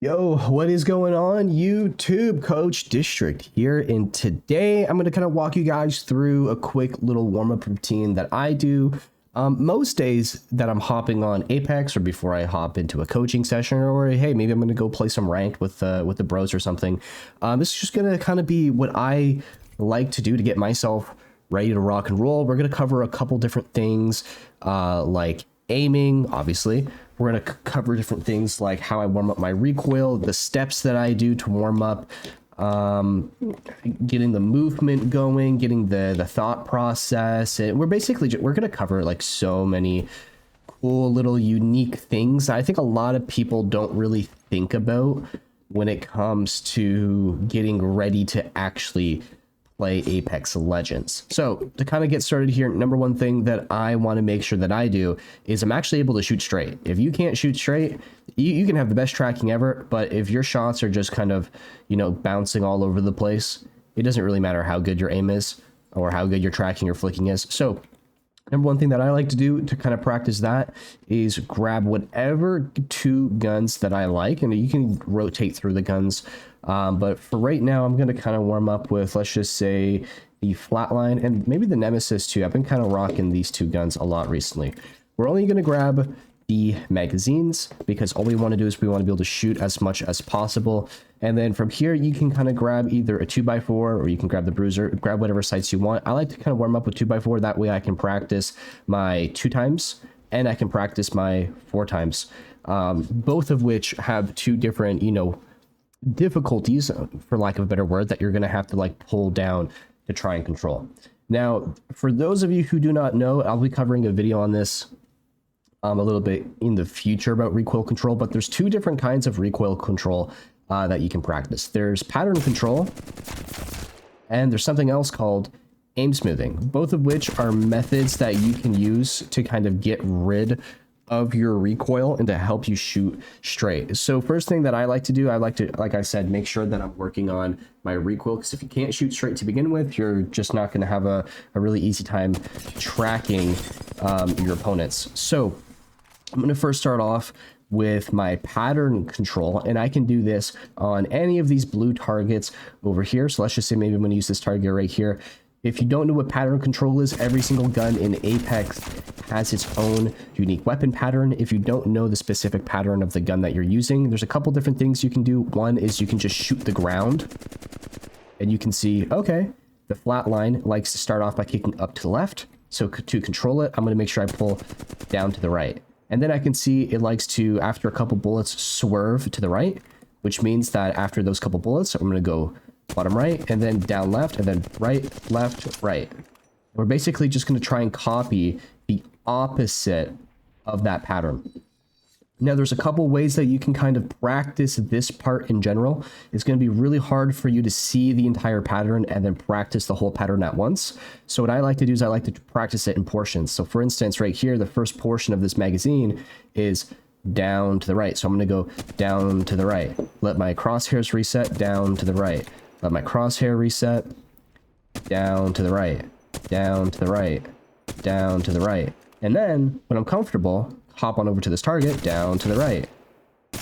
Yo, what is going on YouTube? Coach District here, and today I'm going to kind of walk you guys through a quick little warm-up routine that I do most days that I'm hopping on Apex or before I hop into a coaching session, or hey, maybe I'm going to go play some ranked with the bros or something. This is just going to kind of be what I like to do to get myself ready to rock and roll. We're going to cover a couple different things like aiming, obviously. We're going to cover different things like how I warm up my recoil, the steps that I do to warm up, getting the movement going, getting the thought process. And we're basically, we're going to cover like so many cool little unique things that I think a lot of people don't really think about when it comes to getting ready to actually play Apex Legends. So to kind of get started here, number one thing that I want to make sure that I do is I'm actually able to shoot straight. If you can't shoot straight, you can have the best tracking ever, but if your shots are just kind of, you know, bouncing all over the place, it doesn't really matter how good your aim is or how good your tracking or flicking is. So number one thing that I like to do to kind of practice that is grab whatever two guns that I like, and you can rotate through the guns. But for right now, I'm going to kind of warm up with, let's just say, the Flatline and maybe the Nemesis too. I've been kind of rocking these two guns a lot recently. We're only going to grab the magazines because all we want to do is we want to be able to shoot as much as possible. And then from here, you can kind of grab either a 2x4 or you can grab the bruiser, grab whatever sights you want. I like to kind of warm up with 2x4. That way I can practice my 2x and I can practice my 4x, both of which have two different, you know, difficulties, for lack of a better word, that you're going to have to like pull down to try and control. Now, for those of you who do not know, I'll be covering a video on this a little bit in the future about recoil control, but there's two different kinds of recoil control that you can practice. There's pattern control, and there's something else called aim smoothing, both of which are methods that you can use to kind of get rid of your recoil and to help you shoot straight. So first thing that I like to do, I like to, like I said, make sure that I'm working on my recoil, because if you can't shoot straight to begin with, you're just not going to have a really easy time tracking your opponents. So I'm going to first start off with my pattern control, and I can do this on any of these blue targets over here. So let's just say maybe I'm going to use this target right here. If you don't know what pattern control is, every single gun in Apex has its own unique weapon pattern. If you don't know the specific pattern of the gun that you're using, there's a couple different things you can do. One is you can just shoot the ground, and you can see, okay, the Flatline likes to start off by kicking up to the left. So to control it, I'm going to make sure I pull down to the right. And then I can see it likes to, after a couple bullets, swerve to the right, which means that after those couple bullets, I'm going to go bottom right, and then down left, and then right, left, right. We're basically just going to try and copy the opposite of that pattern. Now, there's a couple ways that you can kind of practice this part in general. It's going to be really hard for you to see the entire pattern and then practice the whole pattern at once. So what I like to do is I like to practice it in portions. So for instance, right here, the first portion of this magazine is down to the right. So I'm going to go down to the right. Let my crosshairs reset, down to the right. Let my crosshair reset, down to the right, down to the right, down to the right. And then, when I'm comfortable, hop on over to this target, down to the right,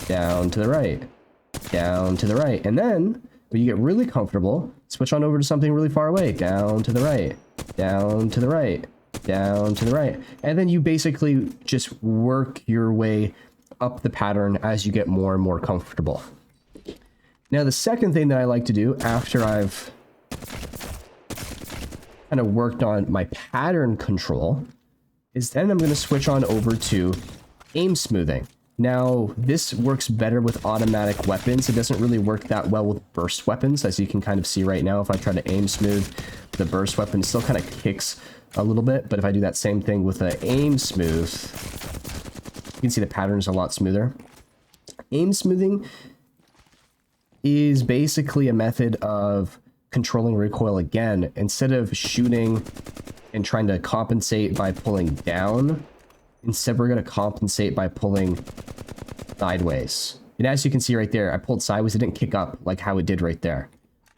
down to the right, down to the right. And then, when you get really comfortable, switch on over to something really far away, down to the right, down to the right, down to the right. And then you basically just work your way up the pattern as you get more and more comfortable. Now, the second thing that I like to do after I've kind of worked on my pattern control is then I'm going to switch on over to aim smoothing. Now, this works better with automatic weapons. It doesn't really work that well with burst weapons, as you can kind of see right now. If I try to aim smooth the burst weapon, it still kind of kicks a little bit. But if I do that same thing with the aim smooth, you can see the pattern is a lot smoother. Aim smoothing is basically a method of controlling recoil again. Instead of shooting and trying to compensate by pulling down, instead we're going to compensate by pulling sideways. And as you can see right there, I pulled sideways. It didn't kick up like how it did right there.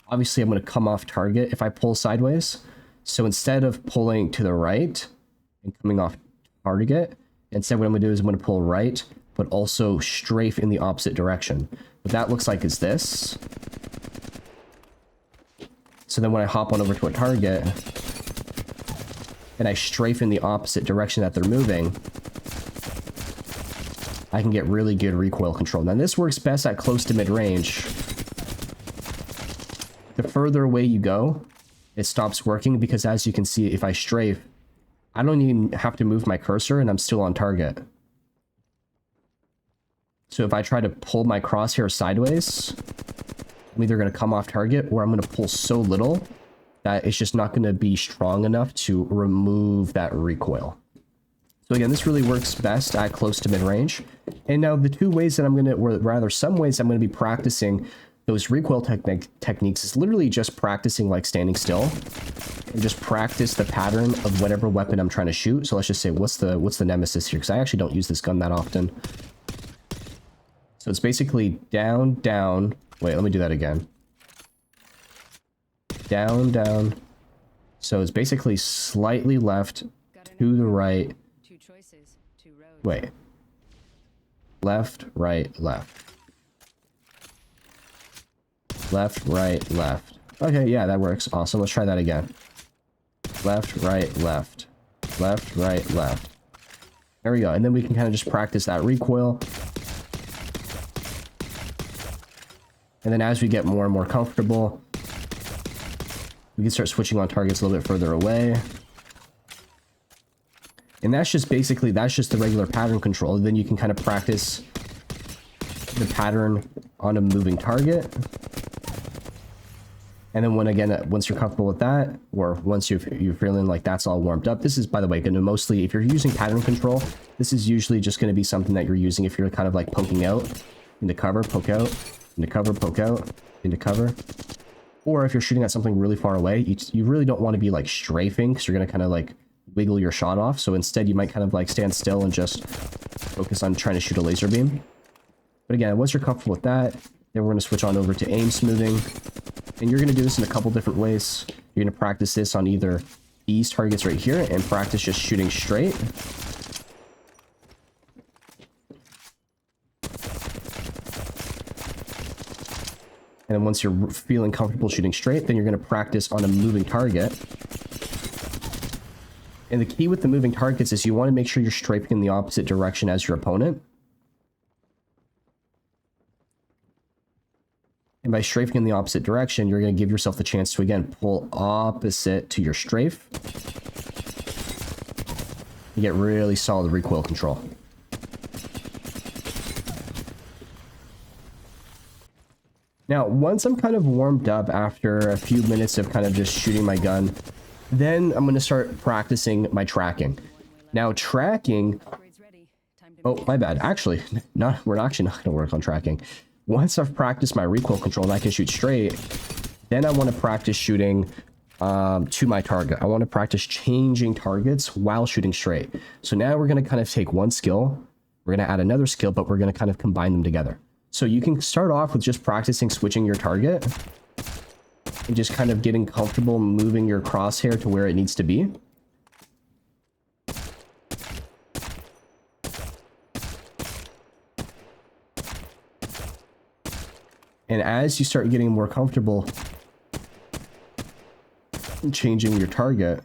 Obviously, I'm going to come off target if I pull sideways. So instead of pulling to the right and coming off target, instead what I'm going to do is I'm going to pull right, but also strafe in the opposite direction. What that looks like is this. So then when I hop on over to a target, and I strafe in the opposite direction that they're moving, I can get really good recoil control. Now this works best at close to mid-range. The further away you go, it stops working, because as you can see, if I strafe, I don't even have to move my cursor and I'm still on target. So if I try to pull my crosshair sideways, I'm either going to come off target, or I'm going to pull so little that it's just not going to be strong enough to remove that recoil. So again, this really works best at close to mid-range. And now the two ways that I'm going to, or rather some ways I'm going to be practicing those recoil techniques is literally just practicing like standing still, and just practice the pattern of whatever weapon I'm trying to shoot. So let's just say, what's the nemesis here? Because I actually don't use this gun that often. So it's basically down, down. Wait, let me do that again. Down, down. So it's basically slightly left, to the right. Wait. Left, right, left. Left, right, left. Okay, yeah, that works. Awesome. Let's try that again. Left, right, left. Left, right, left. There we go. And then we can kind of just practice that recoil. And then as we get more and more comfortable, we can start switching on targets a little bit further away. And that's just basically, that's just the regular pattern control. And then you can kind of practice the pattern on a moving target. And then once you're comfortable with that, or once you're feeling like that's all warmed up, this is, by the way, going to mostly, if you're using pattern control, this is usually just going to be something that you're using if you're kind of like poking out into cover, poke out, into cover, poke out, into cover. Or if you're shooting at something really far away, you really don't want to be like strafing, because you're going to kind of like wiggle your shot off. So instead you might kind of like stand still and just focus on trying to shoot a laser beam. But again, once you're comfortable with that, then we're going to switch on over to aim smoothing. And you're going to do this in a couple different ways. You're going to practice this on either these targets right here and practice just shooting straight. And then once you're feeling comfortable shooting straight, then you're going to practice on a moving target. And the key with the moving targets is you want to make sure you're strafing in the opposite direction as your opponent. And by strafing in the opposite direction, you're going to give yourself the chance to, again, pull opposite to your strafe. You get really solid recoil control. Now, once I'm kind of warmed up after a few minutes of kind of just shooting my gun, then I'm going to start practicing my tracking. Now, tracking... Oh, my bad. Actually, we're actually not going to work on tracking. Once I've practiced my recoil control and I can shoot straight, then I want to practice shooting to my target. I want to practice changing targets while shooting straight. So now we're going to kind of take one skill, we're going to add another skill, but we're going to kind of combine them together. So you can start off with just practicing switching your target and just kind of getting comfortable moving your crosshair to where it needs to be. And as you start getting more comfortable changing your target,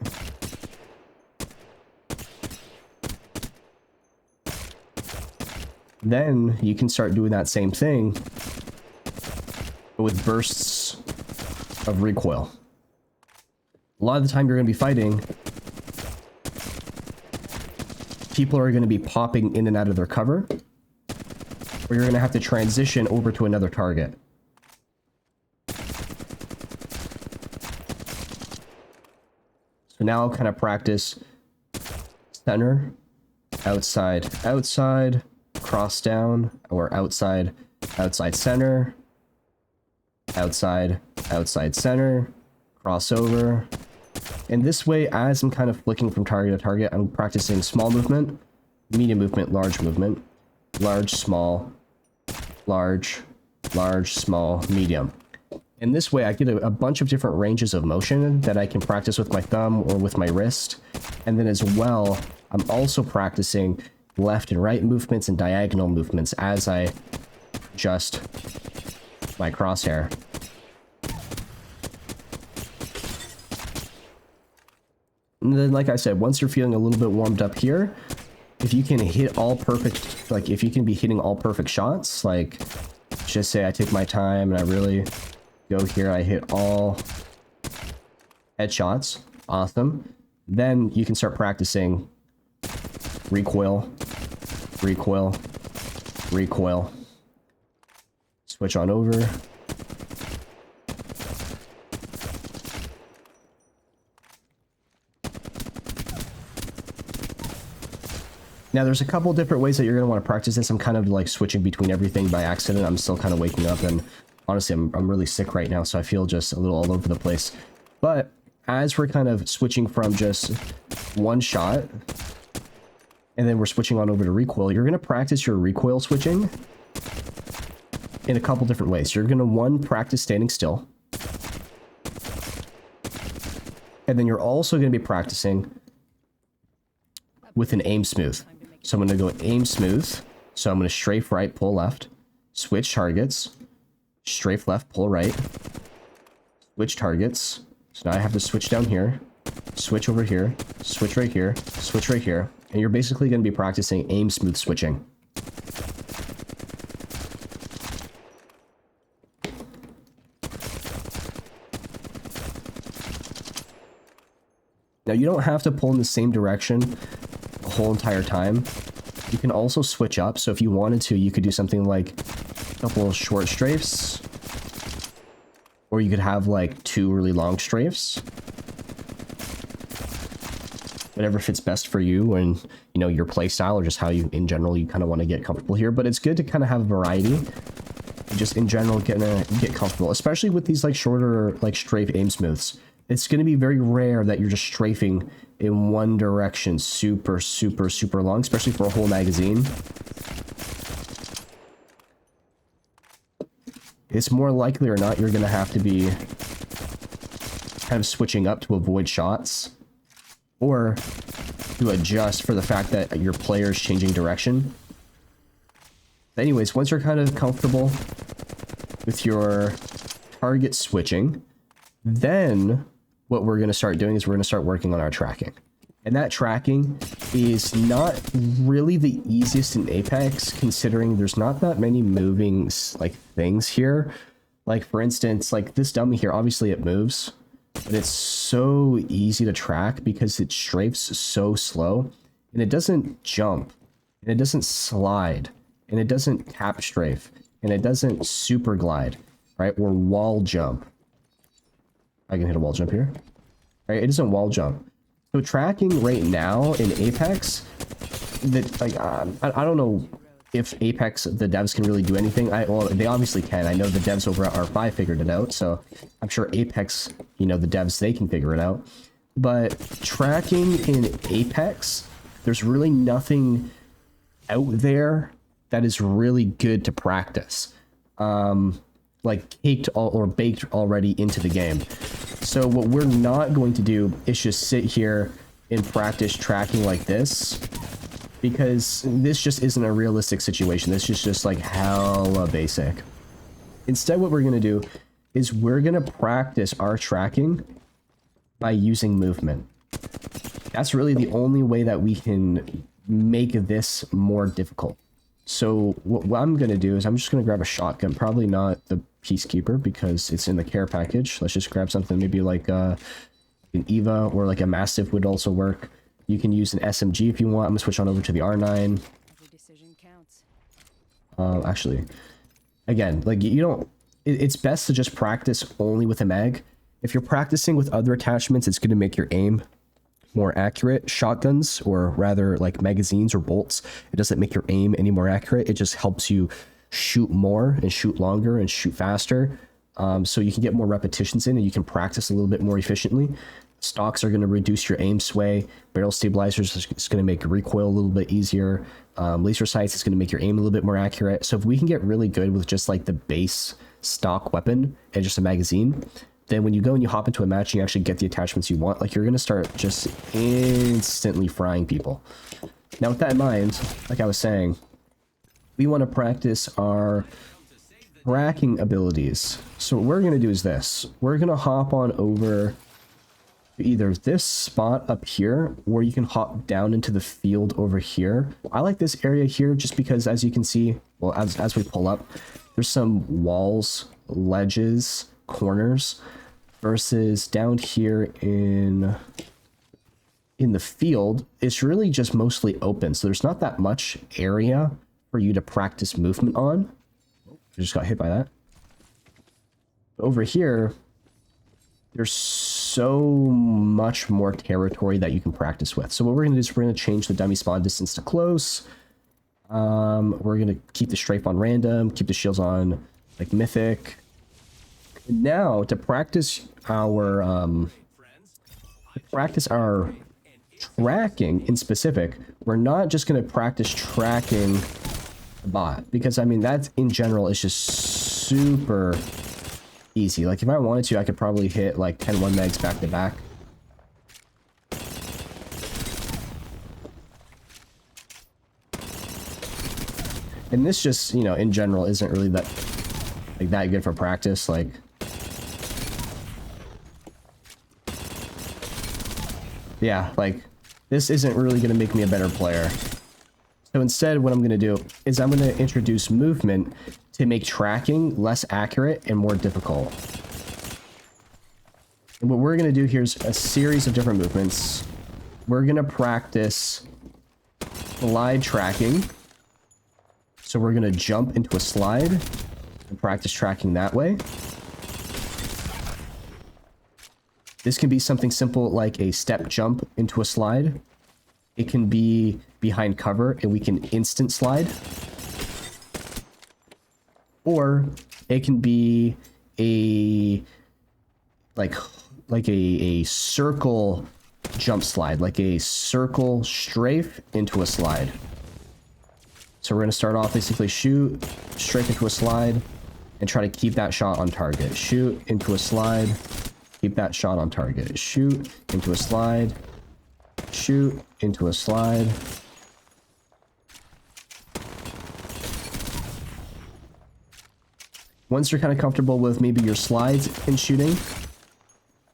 then you can start doing that same thing, but with bursts of recoil. A lot of the time you're going to be fighting, people are going to be popping in and out of their cover, or you're going to have to transition over to another target. So now I'll kind of practice center, outside, outside, cross down, or outside, outside center, outside, outside center, crossover. And this way, as I'm kind of flicking from target to target, I'm practicing small movement, medium movement, large movement, large, small, large, large, small, medium. And this way I get a bunch of different ranges of motion that I can practice with my thumb or with my wrist. And then as well, I'm also practicing left and right movements and diagonal movements as I just my crosshair. And then, like I said, once you're feeling a little bit warmed up here, if you can hit all perfect, like if you can be hitting all perfect shots, like just say I take my time and I really go here, I hit all headshots, awesome. Then you can start practicing recoil, recoil, recoil. Switch on over. Now, there's a couple different ways that you're going to want to practice this. I'm kind of like switching between everything by accident. I'm still kind of waking up, and honestly, I'm really sick right now, so I feel just a little all over the place. But as we're kind of switching from just one shot, and then we're switching on over to recoil, you're going to practice your recoil switching in a couple different ways. You're going to, one, practice standing still. And then you're also going to be practicing with an aim smooth. So I'm going to go aim smooth. So I'm going to strafe right, pull left, switch targets, strafe left, pull right, switch targets. So now I have to switch down here, switch over here, switch right here, switch right here. And you're basically going to be practicing aim smooth switching. Now, you don't have to pull in the same direction the whole entire time. You can also switch up. So if you wanted to, you could do something like a couple short strafes, or you could have like 2 really long strafes. Whatever fits best for you and, you know, your play style, or just how you, in general, you kind of want to get comfortable here. But it's good to kind of have a variety. Just in general, get comfortable, especially with these like shorter, like strafe aim smooths. It's going to be very rare that you're just strafing in one direction super, super, super long, especially for a whole magazine. It's more likely or not you're going to have to be kind of switching up to avoid shots, or to adjust for the fact that your player is changing direction. Anyways, once you're kind of comfortable with your target switching, then what we're going to start doing is we're going to start working on our tracking. And that tracking is not really the easiest in Apex, considering there's not that many moving like things here. Like, for instance, like this dummy here, obviously it moves, but it's so easy to track because it strafes so slow, and it doesn't jump, and it doesn't slide, and it doesn't tap strafe, and it doesn't super glide, right? Or wall jump. I can hit a wall jump here, right? It doesn't wall jump. So tracking right now in Apex, that like I don't know if Apex the devs can really do anything. Well, they obviously can. I know the devs over at R5 figured it out, so I'm sure Apex, you know, the devs, they can figure it out. But tracking in Apex, there's really nothing out there that is really good to practice. Like caked or baked already into the game. So what we're not going to do is just sit here and practice tracking like this, because this just isn't a realistic situation. This is just like hella basic. Instead, what we're going to do is we're going to practice our tracking by using movement. That's really the only way that we can make this more difficult. So what I'm going to do is I'm just going to grab a shotgun, probably not the Peacekeeper because it's in the care package. Let's just grab something maybe like an Eva, or like a Mastiff would also work. You can use an SMG if you want. I'm going to switch on over to the R9. Every decision counts. Actually, again, like you don't, it's best to just practice only with a mag. If you're practicing with other attachments, it's going to make your aim more accurate. Shotguns, or rather like magazines or bolts, it doesn't make your aim any more accurate. It just helps you shoot more and shoot longer and shoot faster, so you can get more repetitions in and you can practice a little bit more efficiently. Stocks are going to reduce your aim sway. Barrel stabilizers is going to make recoil a little bit easier. Laser sights is going to make your aim a little bit more accurate. So if we can get really good with just like the base stock weapon and just a magazine, then when you go and you hop into a match, you actually get the attachments you want. Like, you're going to start just instantly frying people. Now, with that in mind, like I was saying, we want to practice our tracking abilities. So what we're going to do is this. We're going to hop on over to either this spot up here, or you can hop down into the field over here. I like this area here just because, as you can see, well, as we pull up, there's some walls, ledges, corners, versus down here in the field, it's really just mostly open. So there's not that much area for you to practice movement on. I just got hit by that. Over here, there's so much more territory that you can practice with. So what we're going to do is we're going to change the dummy spawn distance to close. We're going to keep the strafe on random, keep the shields on like mythic. And now to practice our tracking in specific, we're not just going to practice tracking the bot, because I mean that in general is just super easy. Like if I wanted to, I could probably hit like 10 1-megs back to back. And this just, you know, in general isn't really that good for practice. Like yeah, like this isn't really going to make me a better player. So instead, what I'm going to do is I'm going to introduce movement to make tracking less accurate and more difficult. And what we're going to do here is a series of different movements. We're going to practice slide tracking. So we're going to jump into a slide and practice tracking that way. This can be something simple like a step jump into a slide. It can be behind cover and we can instant slide. Or it can be a like a circle jump slide, like a circle strafe into a slide. So we're going to start off basically shoot, strafe into a slide, and try to keep that shot on target. Shoot into a slide, keep that shot on target. Shoot into a slide, shoot into a slide. Once you're kind of comfortable with maybe your slides and shooting,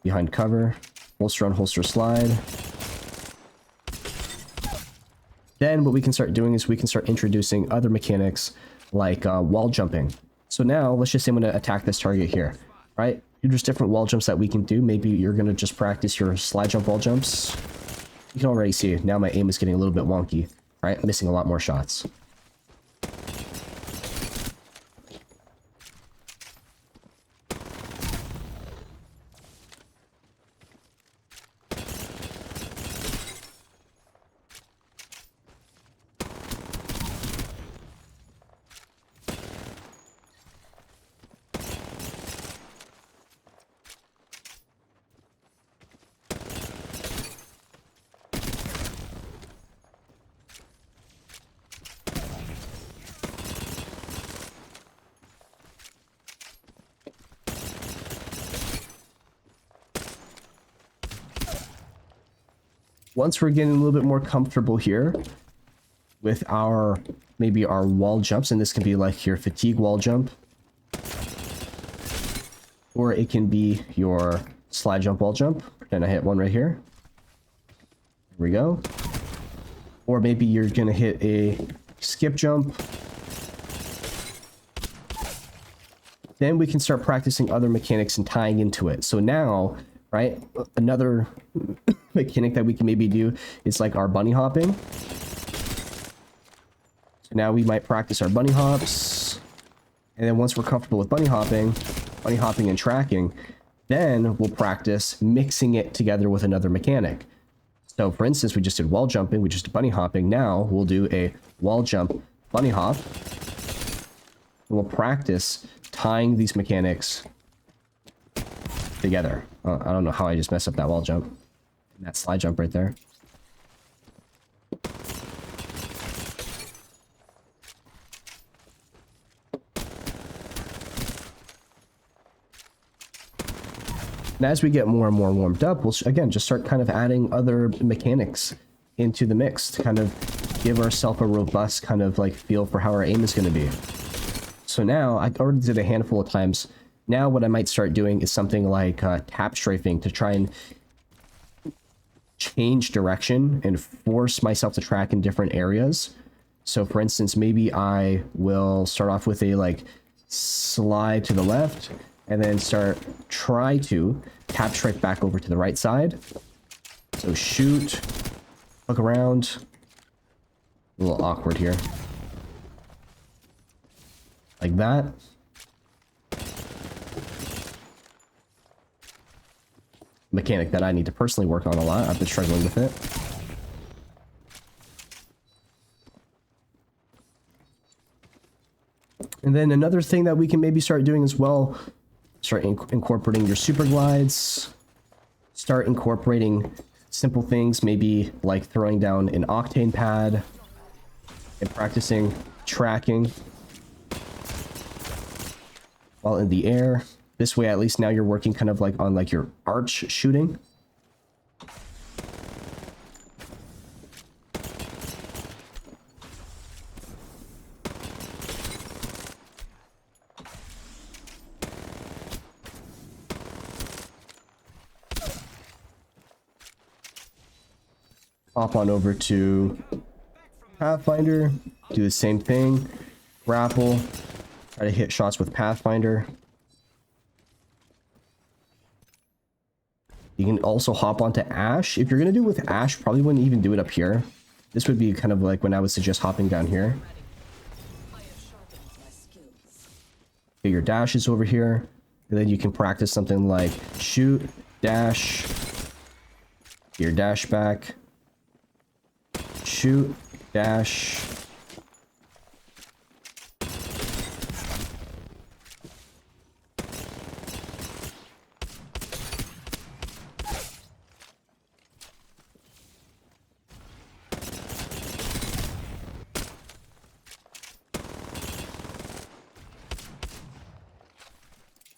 behind cover, holster on holster slide. Then what we can start doing is we can start introducing other mechanics like wall jumping. So now let's just say I'm going to attack this target here, right? There's different wall jumps that we can do. Maybe you're going to just practice your slide jump wall jumps. You can already see now my aim is getting a little bit wonky, right? I'm missing a lot more shots. Once we're getting a little bit more comfortable here with our, maybe our wall jumps, and this can be like your fatigue wall jump, or it can be your slide jump wall jump. Pretend I hit one right here. Here we go. Or maybe you're gonna hit a skip jump. Then we can start practicing other mechanics and tying into it. So now, right, another mechanic that we can maybe do is like our bunny hopping. So now we might practice our bunny hops. And then once we're comfortable with bunny hopping and tracking, then we'll practice mixing it together with another mechanic. So for instance, we just did wall jumping, we just did bunny hopping. Now we'll do a wall jump bunny hop. And we'll practice tying these mechanics together. Oh, I don't know how I just messed up that wall jump. And that slide jump right there. And as we get more and more warmed up, we'll again just start kind of adding other mechanics into the mix to kind of give ourselves a robust kind of like feel for how our aim is going to be. So now I already did a handful of times. Now what I might start doing is something like tap strafing to try and change direction and force myself to track in different areas. So for instance, maybe I will start off with a like slide to the left and then try to tap strafe back over to the right side. So shoot, look around. A little awkward here. Like that. Mechanic that I need to personally work on a lot. I've been struggling with it. And then another thing that we can maybe start doing as well, start incorporating your super glides, start incorporating simple things, maybe like throwing down an octane pad and practicing tracking while in the air. This way, at least now you're working kind of like on like your arch shooting. Hop on over to Pathfinder, do the same thing, grapple, try to hit shots with Pathfinder. You can also hop onto Ash. If you're going to do it with Ash, probably wouldn't even do it up here. This would be kind of like when I would suggest hopping down here. Get your dashes over here. And then you can practice something like shoot, dash, get your dash back, shoot, dash.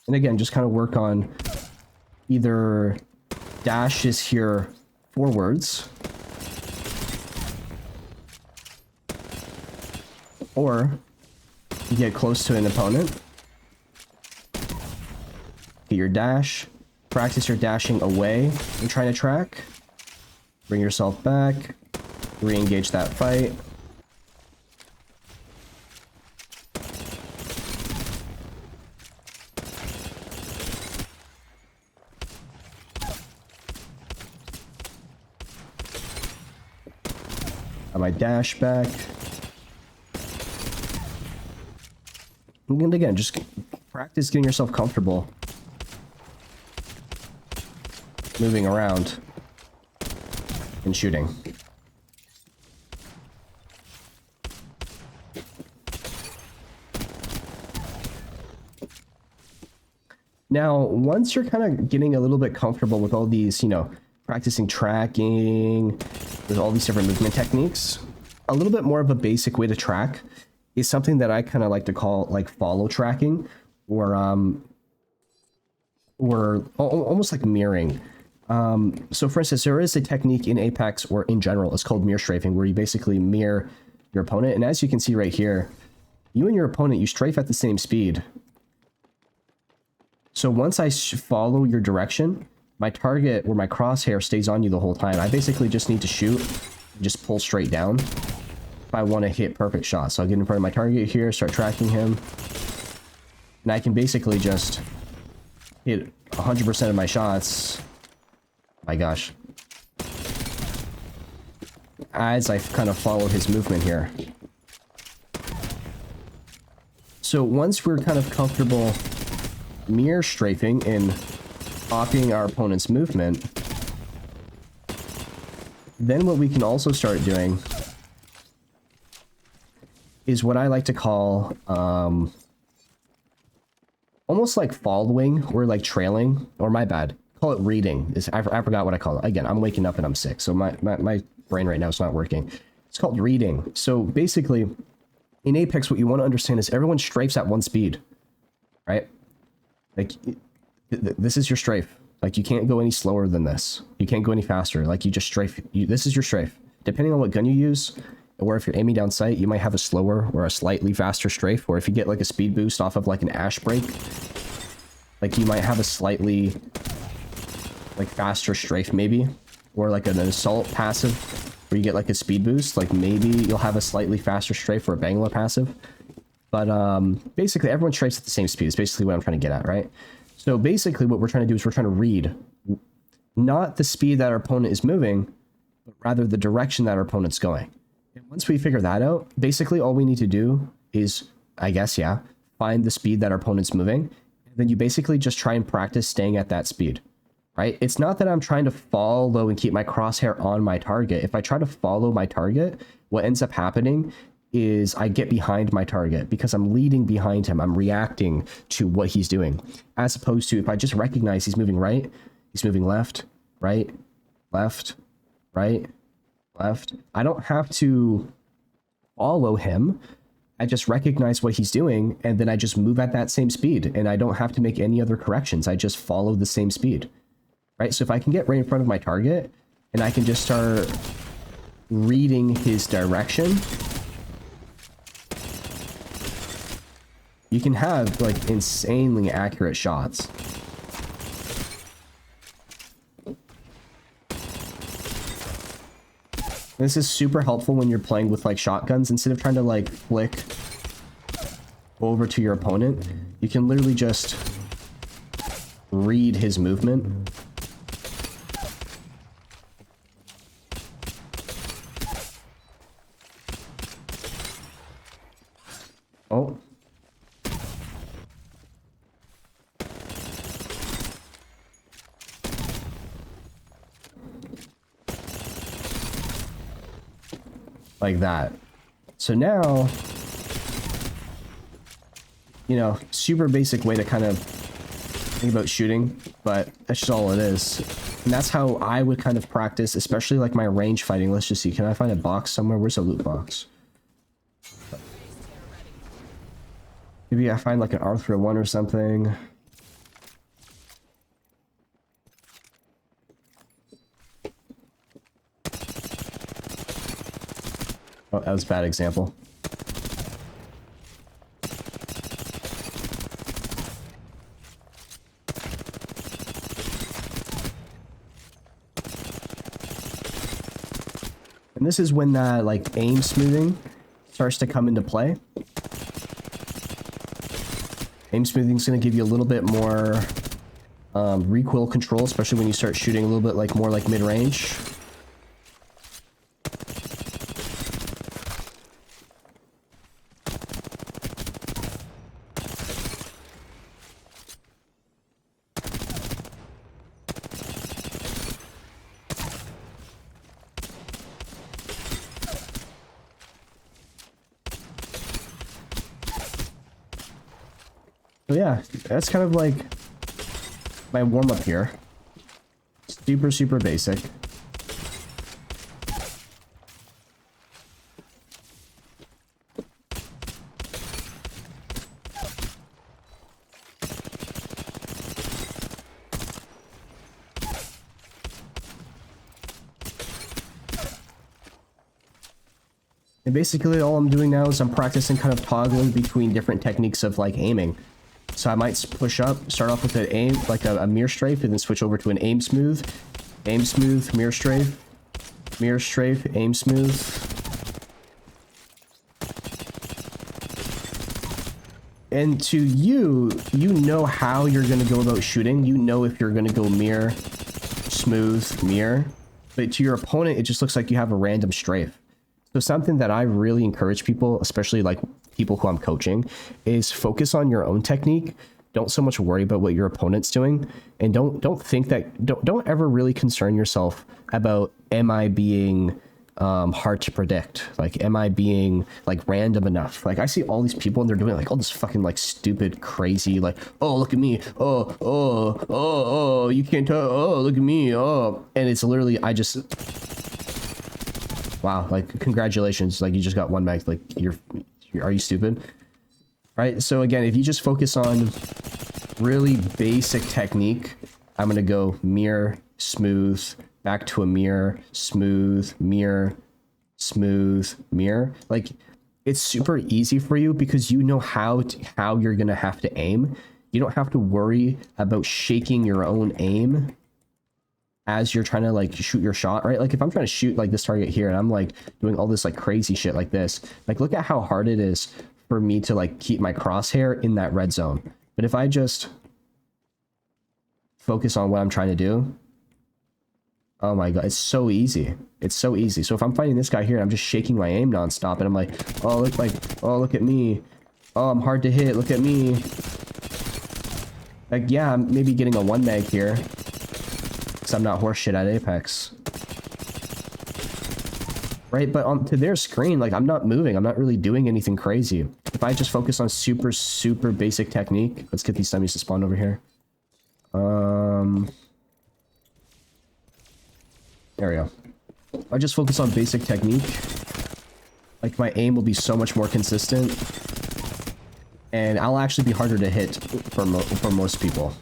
And again, just kind of work on either dashes here forwards, or you get close to an opponent, get your dash, practice your dashing away and trying to track, bring yourself back, re-engage that fight. My dash back. And again, just practice getting yourself comfortable moving around and shooting. Now, once you're kind of getting a little bit comfortable with all these, you know, practicing tracking, with all these different movement techniques, a little bit more of a basic way to track is something that I kind of like to call like follow tracking, or almost like mirroring. So for instance, there is a technique in Apex or in general, it's called mirror strafing, where you basically mirror your opponent. And as you can see right here, you and your opponent, you strafe at the same speed. So once I follow your direction, my target or my crosshair stays on you the whole time. I basically just need to shoot, just pull straight down if I want to hit perfect shots. So I'll get in front of my target here, start tracking him, and I can basically just hit 100% of my shots. My gosh. As I kind of follow his movement here. So once we're kind of comfortable mirror strafing and copying our opponent's movement, then what we can also start doing is what I like to call almost like following or like trailing, or my bad, call it reading. I forgot what I call it. Again, I'm waking up and I'm sick, so my brain right now is not working. It's called reading. So basically in Apex, what you want to understand is everyone strafes at one speed, right? Like this is your strafe. Like you can't go any slower than this. You can't go any faster. Like you just strafe. This is your strafe. Depending on what gun you use, Or if you're aiming down sight, you might have a slower or a slightly faster strafe. Or if you get like a speed boost off of like an ash break, like you might have a slightly like faster strafe maybe. Or like an assault passive where you get like a speed boost. Like maybe you'll have a slightly faster strafe or a Bangalore passive. But basically everyone strafes at the same speed. It's basically what I'm trying to get at, right? So basically what we're trying to do is we're trying to read not the speed that our opponent is moving, but rather the direction that our opponent's going. And once we figure that out, basically all we need to do is, I guess, yeah, find the speed that our opponent's moving. And then you basically just try and practice staying at that speed, right? It's not that I'm trying to follow and keep my crosshair on my target. If I try to follow my target, what ends up happening is I get behind my target because I'm leading behind him. I'm reacting to what he's doing. As opposed to if I just recognize he's moving right, he's moving left, right, left, right, left. I don't have to follow him. I just recognize what he's doing and then I just move at that same speed and I don't have to make any other corrections. I just follow the same speed, right? So if I can get right in front of my target and I can just start reading his direction, you can have like insanely accurate shots. This is super helpful when you're playing with like shotguns. Instead of trying to like flick over to your opponent, you can literally just read his movement. Oh. Like that. So now, you know, super basic way to kind of think about shooting, but that's just all it is. And that's how I would kind of practice, especially like my range fighting. Let's just see. Can I find a box somewhere? Where's a loot box? Maybe I find like an Arthur 1 or something. Oh, that was a bad example. And this is when that like aim smoothing starts to come into play. Aim smoothing is going to give you a little bit more recoil control, especially when you start shooting a little bit like more like mid-range. So yeah, that's kind of like my warm-up here. Super, super basic. And basically all I'm doing now is I'm practicing kind of toggling between different techniques of like aiming. So I might push up, start off with an aim, like a mirror strafe, and then switch over to an aim smooth, mirror strafe, aim smooth. And to you, you know how you're going to go about shooting. You know if you're going to go mirror, smooth, mirror. But to your opponent, it just looks like you have a random strafe. So something that I really encourage people, especially like people who I'm coaching, is focus on your own technique. Don't so much worry about what your opponent's doing, and don't think that don't ever really concern yourself about am I being hard to predict, like am I being like random enough. Like I see all these people and they're doing like all this fucking like stupid crazy like, oh look at me, oh you can't tell, oh look at me, oh, and it's literally I just wow, like congratulations, like you just got one mag, like you're are you stupid? Right? So again, if you just focus on really basic technique, I'm gonna go mirror, smooth, back to a mirror, smooth, mirror, smooth, mirror. Like, it's super easy for you because you know how you're gonna have to aim. You don't have to worry about shaking your own aim as you're trying to like shoot your shot, right? Like if I'm trying to shoot like this target here and I'm like doing all this like crazy shit like this, like look at how hard it is for me to like keep my crosshair in that red zone. But if I just focus on what I'm trying to do, oh my god, it's so easy. It's so easy. So if I'm fighting this guy here and I'm just shaking my aim nonstop and I'm like, oh look at me. Oh, I'm hard to hit. Look at me. Like, yeah, I'm maybe getting a 1 mag here because I'm not horseshit at Apex. Right, but to their screen, like, I'm not moving. I'm not really doing anything crazy. If I just focus on super, super basic technique. Let's get these dummies to spawn over here. There we go. If I just focus on basic technique, like, my aim will be so much more consistent. And I'll actually be harder to hit for most people.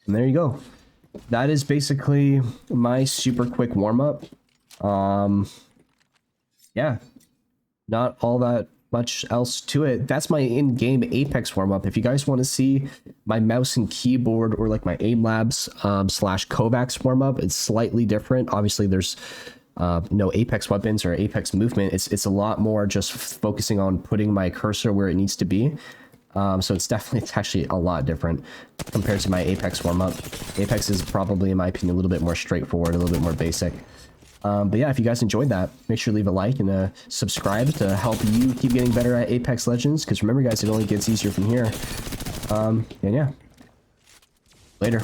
And there you go. That is basically my super quick warm-up. Yeah, not all that much else to it. That's my in-game Apex warm-up. If you guys want to see my mouse and keyboard or like my aim labs slash Kovacs warm-up, it's slightly different. Obviously there's no Apex weapons or Apex movement. It's a lot more just focusing on putting my cursor where it needs to be. So it's actually a lot different compared to my Apex warm-up. Apex is probably, in my opinion, a little bit more straightforward, a little bit more basic. But yeah, if you guys enjoyed that, make sure to leave a like and subscribe to help you keep getting better at Apex Legends. Because remember, guys, it only gets easier from here. And yeah, later.